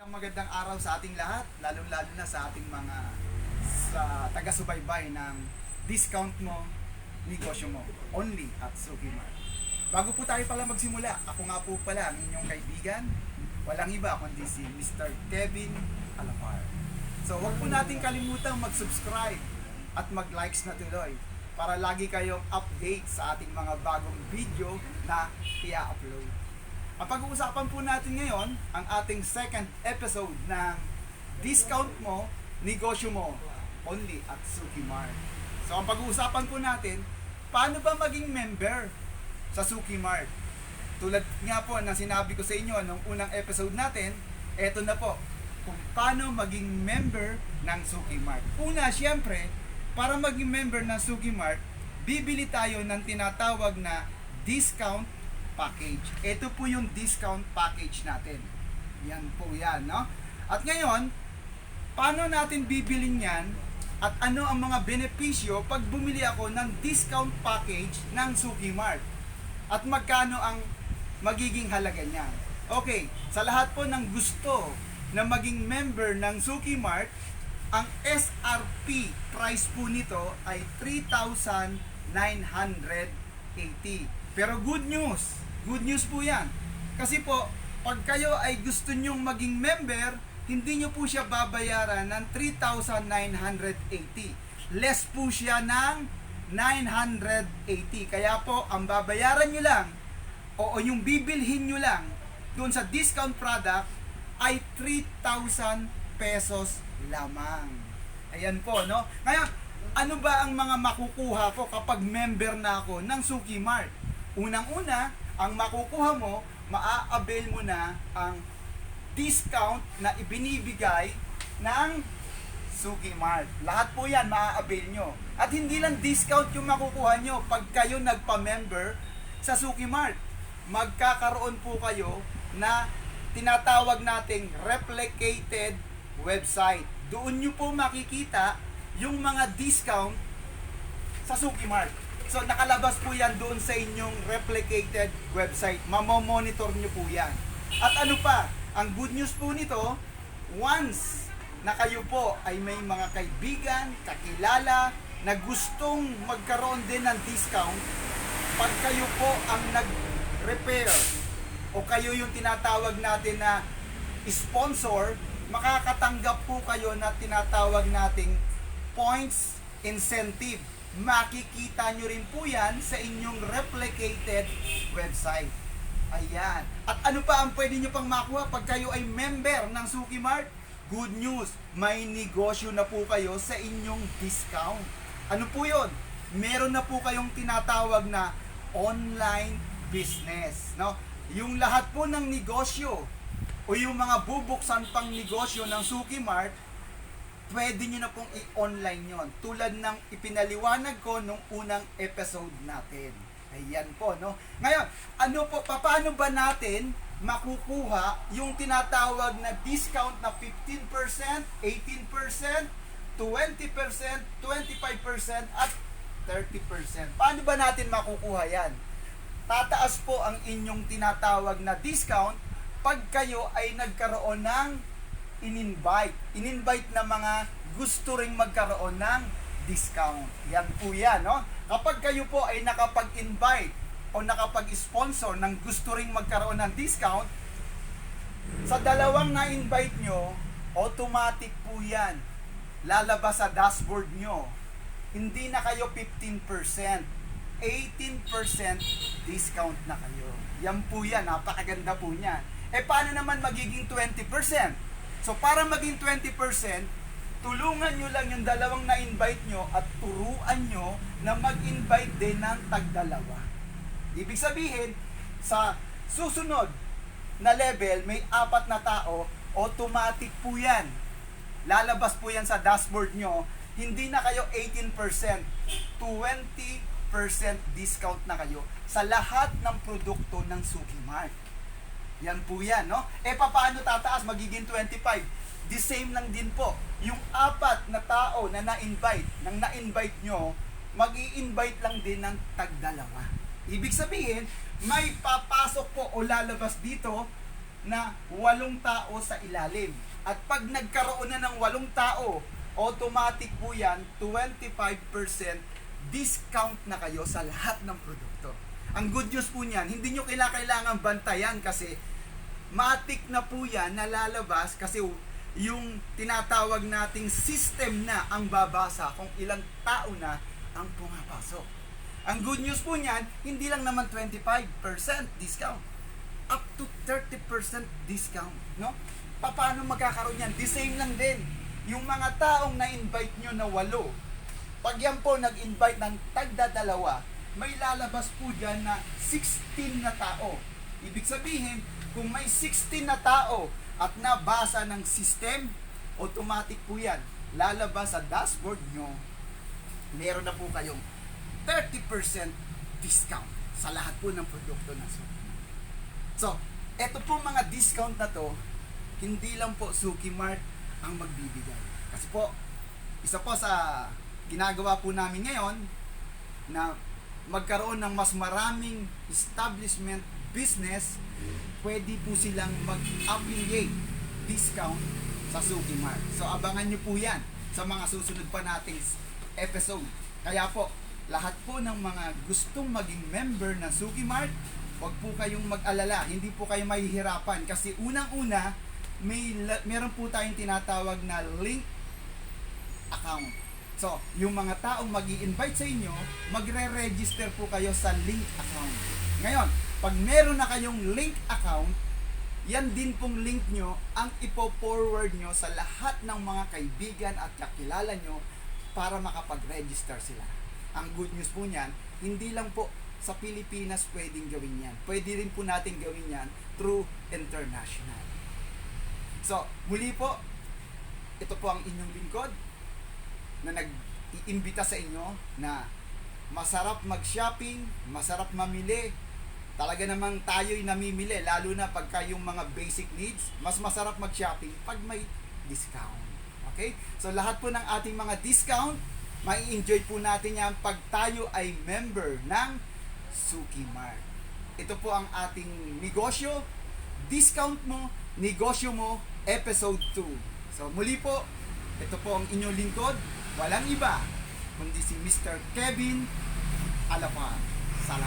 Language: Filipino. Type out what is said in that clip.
Magandang araw sa ating lahat, lalong-lalo na sa ating mga taga-subaybay ng discount mo, negosyo mo, only at Suki Mart. Bago po tayo pala magsimula, ako nga po pala ang inyong kaibigan, walang iba kundi si Mr. Kevin Alapar. So huwag po natin kalimutang mag-subscribe at mag-likes na tuloy para lagi kayong update sa ating mga bagong video na i-upload. Ang pag-uusapan po natin ngayon, ang ating second episode ng Discount Mo, Negosyo Mo, only at Suki Mart. So ang pag-uusapan po natin, paano ba maging member sa Suki Mart? Tulad nga po na sinabi ko sa inyo nung unang episode natin, eto na po, kung paano maging member ng Suki Mart. Una, syempre, para maging member ng Suki Mart, bibili tayo ng tinatawag na discount package. Ito po yung discount package natin. Yan po yan, no? At ngayon, paano natin bibilin yan at ano ang mga benepisyo pag bumili ako ng discount package ng Suki Mart? At magkano ang magiging halaga niyan? Okay, sa lahat po ng gusto na maging member ng Suki Mart, ang SRP price po nito ay 3,980. Pero good news po yan. Kasi po, pag kayo ay gusto nyong maging member, hindi nyo po siya babayaran ng 3,980. Less po siya ng 980. Kaya po, ang babayaran nyo lang, o yung bibilhin nyo lang, doon sa discount product, ay 3,000 pesos lamang. Ayan po, no? Kaya, ano ba ang mga makukuha ko kapag member na ako ng Suki Mart? Unang-una, ang makukuha mo, maa-avail mo na ang discount na ibinibigay ng Suki Mart. Lahat po yan maa-avail nyo. At hindi lang discount yung makukuha nyo pag kayo nagpa-member sa Suki Mart. Magkakaroon po kayo na tinatawag nating replicated website. Doon nyo po makikita yung mga discount sa Suki Mart. So nakalabas po yan doon sa inyong replicated website. Mamomonitor nyo po yan. At ano pa, ang good news po nito, once na kayo po ay may mga kaibigan, kakilala, na gustong magkaroon din ng discount, pag kayo po ang nag-repair o kayo yung tinatawag natin na sponsor, makakatanggap po kayo na tinatawag nating points incentive. Makikita nyo rin po yan sa inyong replicated website. Ayan. At ano pa ang pwede nyo pang makuha pag kayo ay member ng Suki Mart? Good news, may negosyo na po kayo sa inyong discount. Ano po yun? Meron na po kayong tinatawag na online business. No? Yung lahat po ng negosyo o yung mga bubuksan pang negosyo ng Suki Mart, pwede nyo na pong i-online yon, tulad ng ipinaliwanag ko nung unang episode natin. Ayan po, no? Ngayon, ano po, paano ba natin makukuha yung tinatawag na discount na 15%, 18%, 20%, 25% at 30%? Paano ba natin makukuha yan? Tataas po ang inyong tinatawag na discount pag kayo ay nagkaroon ng in-invite na mga gusto ring magkaroon ng discount. Yan po yan, no? Kapag kayo po ay nakapag-invite o nakapag-sponsor ng gusto ring magkaroon ng discount, sa dalawang na-invite nyo, automatic po yan. Lalabas sa dashboard nyo. Hindi na kayo 15%, 18% discount na kayo. Yan po yan, napakaganda po niyan. Paano naman magiging 20%? So para maging 20%, tulungan nyo lang yung dalawang na-invite nyo at turuan nyo na mag-invite din ng tagdalawa. Ibig sabihin, sa susunod na level, may 4 na tao, automatic po yan. Lalabas po yan sa dashboard nyo, hindi na kayo 18%, 20% discount na kayo sa lahat ng produkto ng Suki Mart. Yan po yan, no? Paano tataas? Magiging 25. The same lang din po. Yung 4 na tao na na-invite, nang na-invite nyo, mag-i-invite lang din ng tagdalawa. Ibig sabihin, may papasok po o lalabas dito na 8 tao sa ilalim. At pag nagkaroon na ng 8 tao, automatic po yan, 25% discount na kayo sa lahat ng produkto. Ang good news po niyan, hindi nyo kailangan bantayan kasi matik na po yan nalalabas kasi yung tinatawag nating system na ang babasa kung ilang tao na ang pumapasok. Ang good news po niyan, hindi lang naman 25% discount, up to 30% discount, no? Paano magkakaroon yan? The same lang din. Yung mga taong na-invite nyo na 8, pag yan po nag-invite ng tagda-2, may lalabas po dyan na 16 na tao. Ibig sabihin, kung may 16 na tao at nabasa ng system, automatic po yan. Lalabas sa dashboard nyo, meron na po kayong 30% discount sa lahat po ng produkto na Suki. So, eto po mga discount na to, hindi lang po Suki Mart ang magbibigay. Kasi po, isa po sa ginagawa po namin ngayon na magkaroon ng mas maraming establishment business, pwede po silang mag-affiliate discount sa Suki Mart. So abangan nyo po yan sa mga susunod pa nating episode. Kaya po, lahat po ng mga gustong maging member ng Suki Mart, huwag po kayong mag-alala, hindi po kayo mahihirapan kasi unang-una, meron po tayong tinatawag na link account. So, yung mga taong mag-i-invite sa inyo, magre-register po kayo sa link account. Ngayon, pag meron na kayong link account, yan din pong link nyo ang ipo-forward nyo sa lahat ng mga kaibigan at kakilala nyo para makapag-register sila. Ang good news po niyan, hindi lang po sa Pilipinas pwedeng gawin yan. Pwede rin po natin gawin yan through international. So, muli po, ito po ang inyong lingkod na nag-iimbita sa inyo na masarap mag-shopping, masarap mamili. Talaga namang tayo'y namimili, lalo na pagka yung mga basic needs, mas masarap mag-shopping pag may discount. Okay? So lahat po ng ating mga discount, mai-enjoy po natin yan pag tayo ay member ng Suki Mart. Ito po ang ating negosyo, discount mo, negosyo mo, episode 2. So muli po, ito po ang inyong lingkod, walang iba kundi si Mr. Kevin Alapan. Salamat.